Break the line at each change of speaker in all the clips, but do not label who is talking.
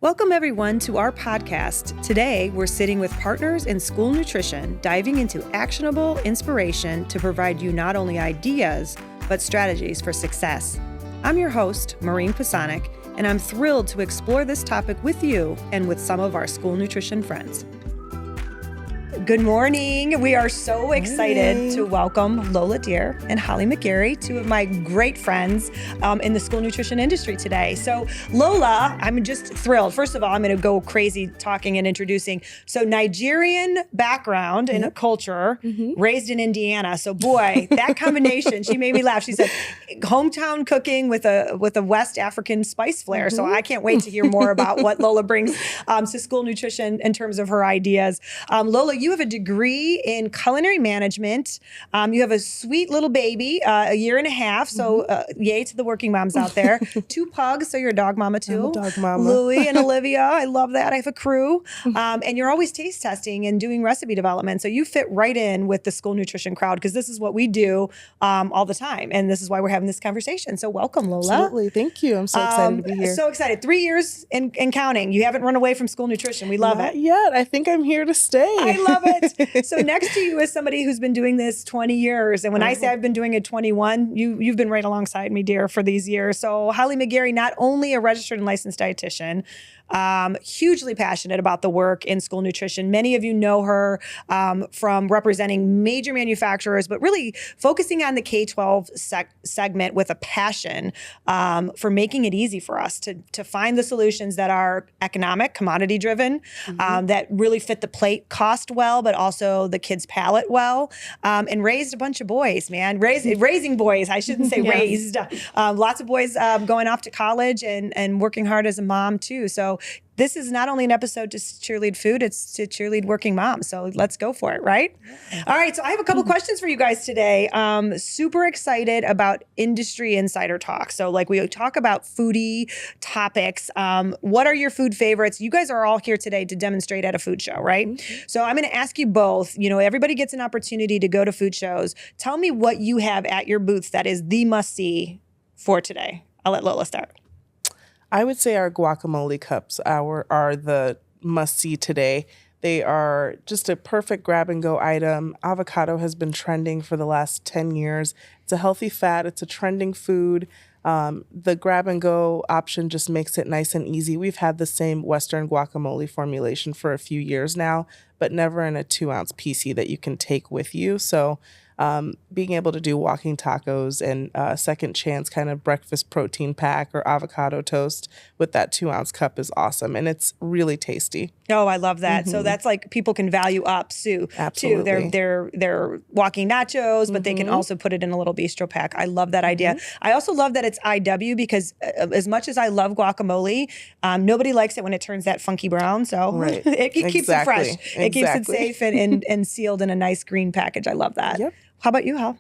Welcome, everyone, to our podcast. Today, we're sitting with partners in school nutrition, diving into actionable inspiration to provide you not only ideas, but strategies for success. I'm your host, Maureen Pisanick, and I'm thrilled to explore this topic with you and with some of our school nutrition friends. Good morning. We are so excited to welcome Lola Deer and Holly McGarry, two of my great friends in the school nutrition industry today. So Lola, I'm just thrilled. First of all, I'm going to go crazy talking and introducing. So Nigerian background and culture, raised in Indiana. So boy, that combination, she made me laugh. She said hometown cooking with a West African spice flair. So I can't wait to hear more about what Lola brings to school nutrition in terms of her ideas. Lola, you have a degree in culinary management. You have a sweet little baby, a year and a half. So yay to the working moms out there. 2 pugs, so you're a dog mama too.
I'm a dog mama.
Louie and Olivia, I love that. I have a crew. And you're always taste testing and doing recipe development. So you fit right in with the school nutrition crowd because this is what we do all the time. And this is why we're having this conversation. So welcome, Lola.
Absolutely. Thank you. I'm so excited to be here.
So excited. 3 years and counting. You haven't run away from school nutrition. We love
Not
it.
yet. I think I'm here to stay.
I love it. So next to you is somebody who's been doing this 20 years. And when I say I've been doing it 21, you've been right alongside me, dear, for these years. So Holly McGarry, not only a registered and licensed dietitian, hugely passionate about the work in school nutrition. Many of you know her from representing major manufacturers, but really focusing on the K-12 segment with a passion for making it easy for us to find the solutions that are economic, commodity driven, that really fit the plate cost well, but also the kids' palate well, and raised a bunch of boys, man. Raising boys, I shouldn't say raised. Lots of boys going off to college and working hard as a mom too. So this is not only an episode to cheerlead food, it's to cheerlead working moms. So let's go for it, right? All right, so I have a couple questions for you guys today. Super excited about industry insider talk. So like we talk about foodie topics. What are your food favorites? You guys are all here today to demonstrate at a food show, right? So I'm gonna ask you both, everybody gets an opportunity to go to food shows. Tell me what you have at your booths that is the must-see for today. I'll let Lola start.
I would say our guacamole cups are the must-see today. They are just a perfect grab-and-go item. Avocado has been trending for the last 10 years. It's a healthy fat. It's a trending food. The grab-and-go option just makes it nice and easy. We've had the same Western guacamole formulation for a few years now, but never in a 2-ounce PC that you can take with you. So being able to do walking tacos and second chance kind of breakfast protein pack or avocado toast with that 2-ounce cup is awesome. And it's really tasty.
Oh, I love that. So that's like people can value up too.
Absolutely.
They're walking nachos, but they can also put it in a little bistro pack. I love that idea. I also love that it's IW because as much as I love guacamole, nobody likes it when it turns that funky brown. So it keeps it fresh. It keeps it safe and sealed in a nice green package. I love that. Yep. How about you, Hal?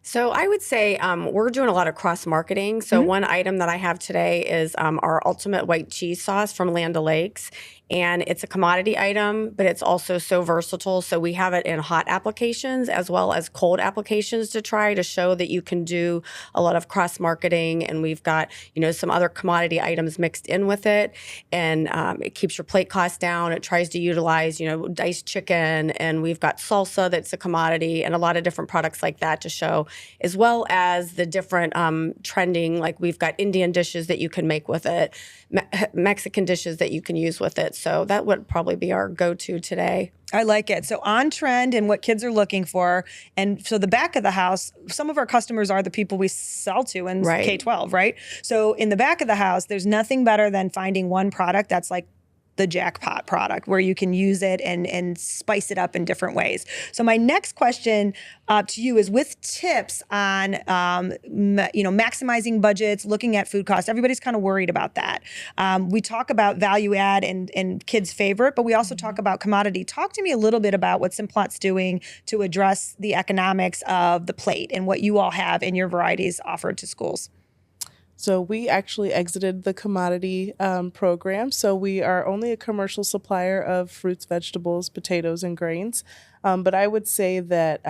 So I would say we're doing a lot of cross-marketing. So one item that I have today is our ultimate white cheese sauce from Land O'Lakes. And it's a commodity item, but it's also so versatile. So we have it in hot applications as well as cold applications to try to show that you can do a lot of cross-marketing. And we've got, some other commodity items mixed in with it. And it keeps your plate costs down. It tries to utilize, diced chicken. And we've got salsa that's a commodity and a lot of different products like that to show, as well as the different trending, like we've got Indian dishes that you can make with it, Mexican dishes that you can use with it. So that would probably be our go-to today.
I like it. So on trend and what kids are looking for. And so the back of the house, some of our customers are the people we sell to in K-12, right? So in the back of the house, there's nothing better than finding one product that's like the jackpot product where you can use it and spice it up in different ways. So my next question to you is with tips on, maximizing budgets, looking at food costs. Everybody's kind of worried about that. We talk about value add and kids' favorite, but we also talk about commodity. Talk to me a little bit about what Simplot's doing to address the economics of the plate and what you all have in your varieties offered to schools.
So we actually exited the commodity program. So we are only a commercial supplier of fruits, vegetables, potatoes, and grains. But I would say that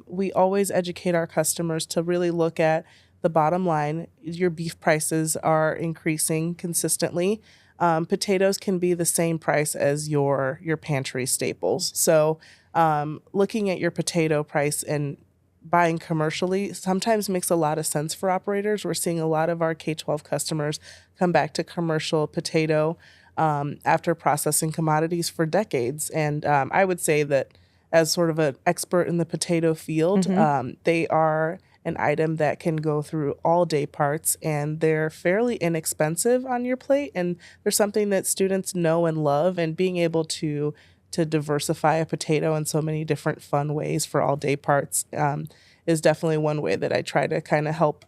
we always educate our customers to really look at the bottom line. Your beef prices are increasing consistently. potatoes can be the same price as your pantry staples. So looking at your potato price and buying commercially sometimes makes a lot of sense for operators. We're seeing a lot of our K-12 customers come back to commercial potato after processing commodities for decades. And I would say that as sort of an expert in the potato field, they are an item that can go through all day parts, and they're fairly inexpensive on your plate. And they're something that students know and love, and being able to diversify a potato in so many different fun ways for all day parts is definitely one way that I try to kind of help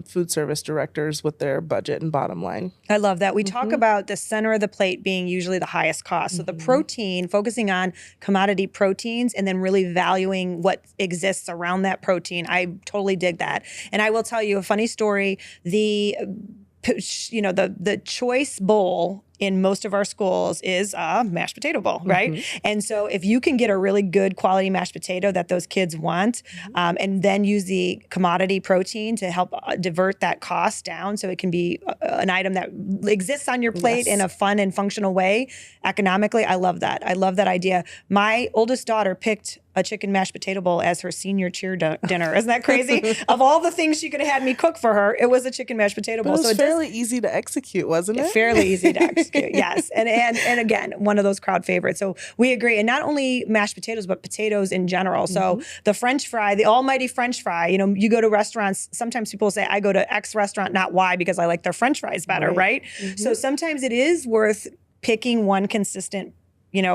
food service directors with their budget and bottom line.
I love that. We talk about the center of the plate being usually the highest cost. So the protein, focusing on commodity proteins and then really valuing what exists around that protein. I totally dig that. And I will tell you a funny story. The choice bowl in most of our schools is a mashed potato bowl, right? And so if you can get a really good quality mashed potato that those kids want, and then use the commodity protein to help divert that cost down so it can be an item that exists on your plate in a fun and functional way, economically, I love that. I love that idea. My oldest daughter picked a chicken mashed potato bowl as her senior cheer dinner. Isn't that crazy? Of all the things she could have had me cook for her, it was a chicken mashed potato bowl.
But it was fairly easy to execute, wasn't it?
Fairly easy to execute, yes. And again, one of those crowd favorites. So we agree. And not only mashed potatoes, but potatoes in general. So the French fry, the almighty French fry, you go to restaurants, sometimes people say, I go to X restaurant, not Y, because I like their French fries better, right? So sometimes it is worth picking one consistent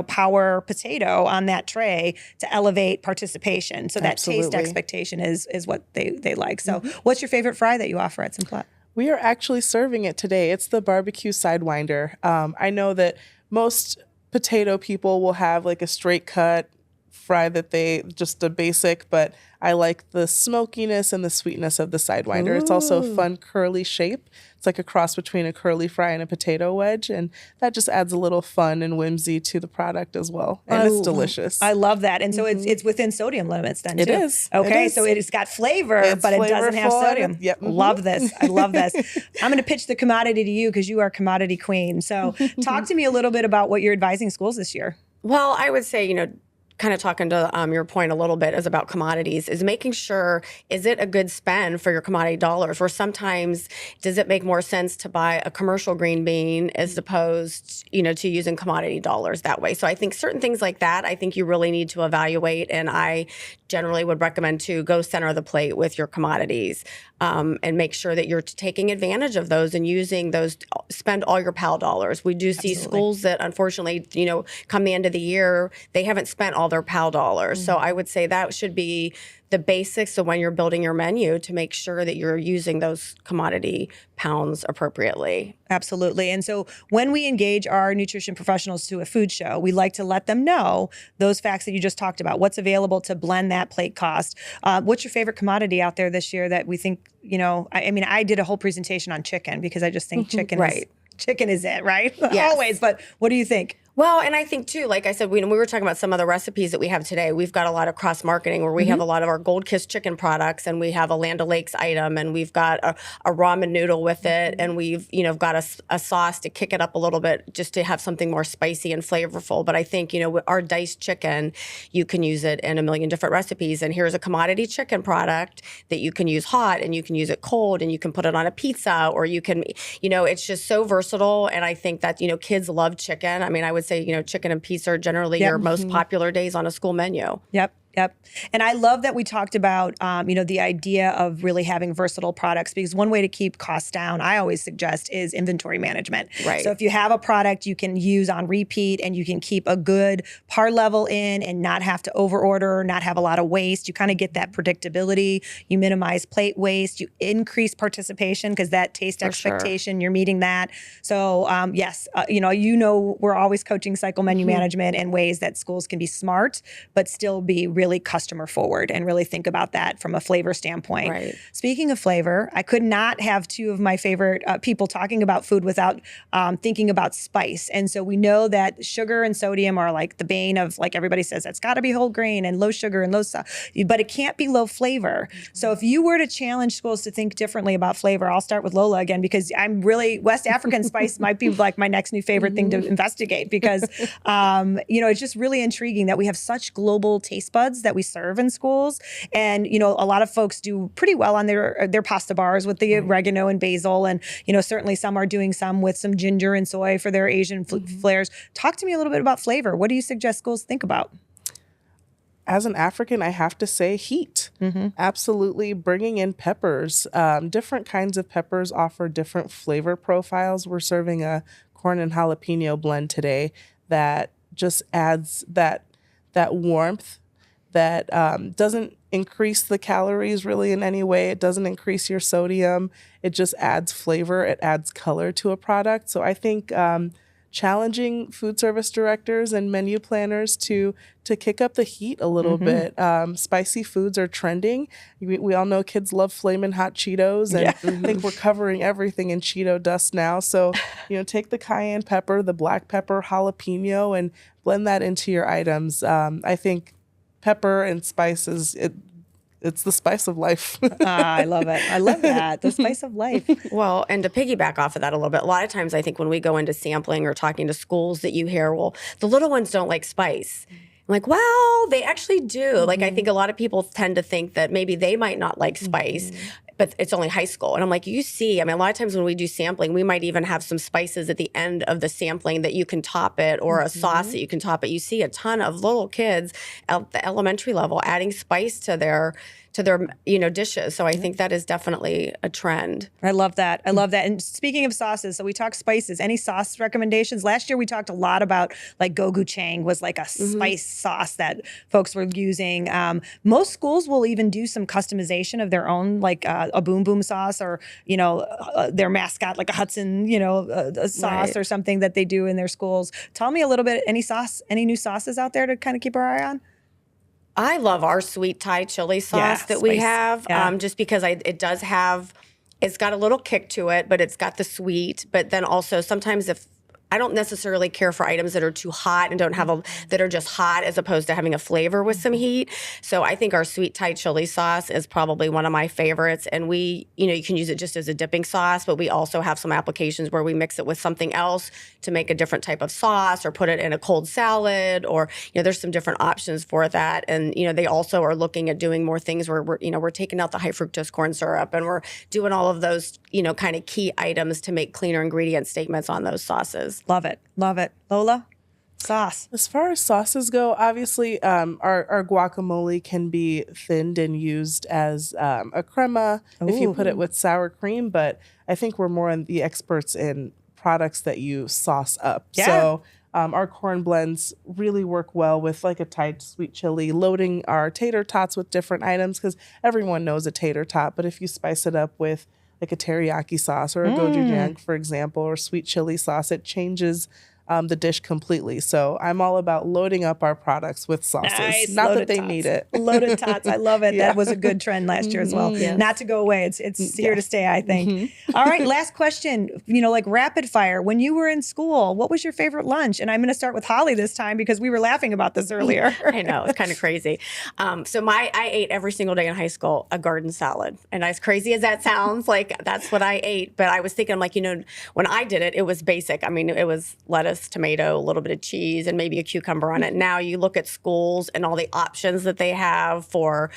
power potato on that tray to elevate participation. So that taste expectation is what they like. So what's your favorite fry that you offer at Simplot?
We are actually serving it today. It's the BBQ Sidewinder. I know that most potato people will have like a straight cut fry that just a basic, but I like the smokiness and the sweetness of the Sidewinder. It's also a fun curly shape. It's like a cross between a curly fry and a potato wedge, and that just adds a little fun and whimsy to the product as well. And it's delicious.
I love that. And so it's within sodium limits then too.
It is.
Okay, so it's got flavor, but it doesn't have sodium.
Yep.
Love this. I love this. I'm going to pitch the commodity to you because you are commodity queen. So talk to me a little bit about what you're advising schools this year.
Well, I would say, kind of talking to your point a little bit is about commodities, is making sure, is it a good spend for your commodity dollars? Or sometimes does it make more sense to buy a commercial green bean as opposed, to using commodity dollars that way? So I think certain things like that, I think you really need to evaluate. And I generally would recommend to go center of the plate with your commodities and make sure that you're taking advantage of those and using those, spend all your PAL dollars. We do see schools that unfortunately, come the end of the year, they haven't spent all their PAL dollars. So I would say that should be the basics of when you're building your menu to make sure that you're using those commodity pounds appropriately.
Absolutely. And so when we engage our nutrition professionals to a food show, we like to let them know those facts that you just talked about, what's available to blend that plate cost. What's your favorite commodity out there this year that we think, I did a whole presentation on chicken because I just think chicken is it, right?
Yes.
Always. But what do you think?
Well, and I think too, like I said, we were talking about some of the recipes that we have today. We've got a lot of cross marketing where we have a lot of our Gold Kiss chicken products, and we have a Land O'Lakes item, and we've got a ramen noodle with it, and we've got a sauce to kick it up a little bit just to have something more spicy and flavorful. But I think with our diced chicken, you can use it in a million different recipes. And here's a commodity chicken product that you can use hot, and you can use it cold, and you can put it on a pizza, or you can, it's just so versatile. And I think that kids love chicken. I mean, I would say, chicken and pizza are generally your most popular days on a school menu.
Yep. And I love that we talked about, the idea of really having versatile products, because one way to keep costs down, I always suggest, is inventory management.
Right.
So if you have a product you can use on repeat and you can keep a good par level in and not have to overorder, not have a lot of waste, you kind of get that predictability. You minimize plate waste. You increase participation because that taste expectation, you're meeting that. So yes, we're always coaching cycle menu management and ways that schools can be smart, but still be really really customer forward and really think about that from a flavor standpoint.
Right.
Speaking of flavor, I could not have two of my favorite people talking about food without thinking about spice. And so we know that sugar and sodium are like the bane of, like everybody says, it's got to be whole grain and low sugar and low salt, but it can't be low flavor. So if you were to challenge schools to think differently about flavor, I'll start with Lola again, because I'm really, West African spice might be like my next new favorite thing to investigate, because, it's just really intriguing that we have such global taste buds that we serve in schools. And, a lot of folks do pretty well on their pasta bars with the oregano and basil. And, certainly some are doing some with some ginger and soy for their Asian flares. Talk to me a little bit about flavor. What do you suggest schools think about?
As an African, I have to say heat. Absolutely. Bringing in peppers. Different kinds of peppers offer different flavor profiles. We're serving a corn and jalapeno blend today that just adds that warmth that doesn't increase the calories really in any way. It doesn't increase your sodium. It just adds flavor. It adds color to a product. So I think challenging food service directors and menu planners to kick up the heat a little bit. Spicy foods are trending. We all know kids love Flamin' Hot Cheetos, and I think we're covering everything in Cheeto dust now. So, take the cayenne pepper, the black pepper, jalapeno, and blend that into your items. I think pepper and spices, it's the spice of life.
I love it. I love that. The spice of life.
Well, and to piggyback off of that a little bit, a lot of times I think when we go into sampling or talking to schools that you hear, well, the little ones don't like spice. I'm like, well, they actually do. Like, I think a lot of people tend to think that maybe they might not like spice, but it's only high school. And I'm like, a lot of times when we do sampling, we might even have some spices at the end of the sampling that you can top it, or a sauce that you can top it. You see a ton of little kids at the elementary level adding spice to their dishes. So I think that is definitely a trend.
I love that. And speaking of sauces, so we talked spices. Any sauce recommendations? Last year we talked a lot about like gochujang was like a spice sauce that folks were using. Most schools will even do some customization of their own, like a boom boom sauce, or their mascot, like a Hudson, a sauce or something that they do in their schools. Tell me a little bit. Any new sauces out there to kind of keep our eye on?
I love our sweet Thai chili sauce that we have, just because it's got a little kick to it, but it's got the sweet. But then also sometimes if I don't necessarily care for items that are too hot and that are just hot, as opposed to having a flavor with some heat. So I think our sweet Thai chili sauce is probably one of my favorites. And you can use it just as a dipping sauce, but we also have some applications where we mix it with something else to make a different type of sauce, or put it in a cold salad, or, there's some different options for that. And, they also are looking at doing more things where we're taking out the high fructose corn syrup, and we're doing all of those, kind of key items to make cleaner ingredient statements on those sauces.
Love it. Lola, sauce.
As far as sauces go, obviously our guacamole can be thinned and used as a crema if you put it with sour cream, but I think we're more the experts in products that you sauce up.
Yeah.
So our corn blends really work well with like a Thai sweet chili, loading our tater tots with different items, because everyone knows a tater tot, but if you spice it up with like a teriyaki sauce or a gochujang, for example, or sweet chili sauce, it changes the dish completely. So I'm all about loading up our products with sauces.
Nice.
Not
Loaded
that they
tots.
need it.
Loaded tots. I love it.
Yeah.
That was a good trend last year as well.
Yes.
Not to go away. It's here to stay, I think. All right. Last question, like rapid fire. When you were in school, what was your favorite lunch? And I'm going to start with Holly this time, because we were laughing about this earlier.
I know, it's kind of crazy. I ate every single day in high school a garden salad. And as crazy as that sounds, like that's what I ate. But I was thinking, like, when I did it, it was basic. I mean, it was lettuce, tomato, a little bit of cheese, and maybe a cucumber on it. Now you look at schools and all the options that they have for,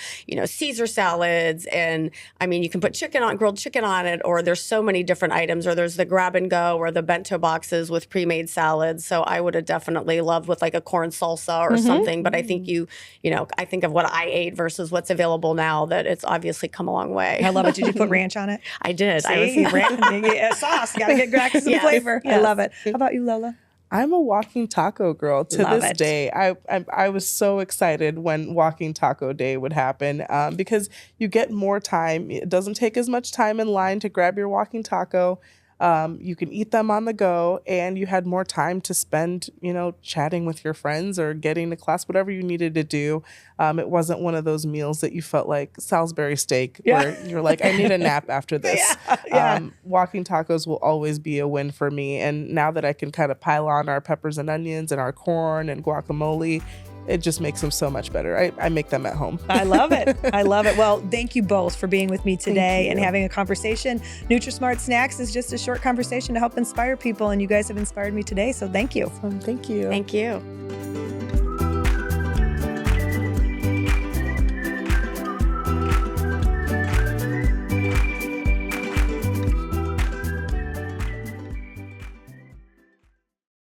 Caesar salads. And I mean, you can put grilled chicken on it, or there's so many different items, or there's the grab and go or the bento boxes with pre-made salads. So I would have definitely loved with like a corn salsa or something. But I think I think of what I ate versus what's available now, that it's obviously come a long way.
I love it. Did you put ranch on it?
I did.
Sauce. Got to get back to some flavor.
Yes.
I love it. How about you, Lola?
I'm a walking taco girl to
Love
this
it.
day. I was so excited when Walking Taco Day would happen, because you get more time. It doesn't take as much time in line to grab your walking taco. You can eat them on the go, and you had more time to spend, chatting with your friends or getting to class, whatever you needed to do. It wasn't one of those meals that you felt like Salisbury steak, where you're like, I need a nap after this. Walking tacos will always be a win for me. And now that I can kind of pile on our peppers and onions and our corn and guacamole, it just makes them so much better. I make them at home.
I love it. I love it. Well, thank you both for being with me today and having a conversation. NutriSmart Snacks is just a short conversation to help inspire people, and you guys have inspired me today. So thank you.
Thank you.
Thank you.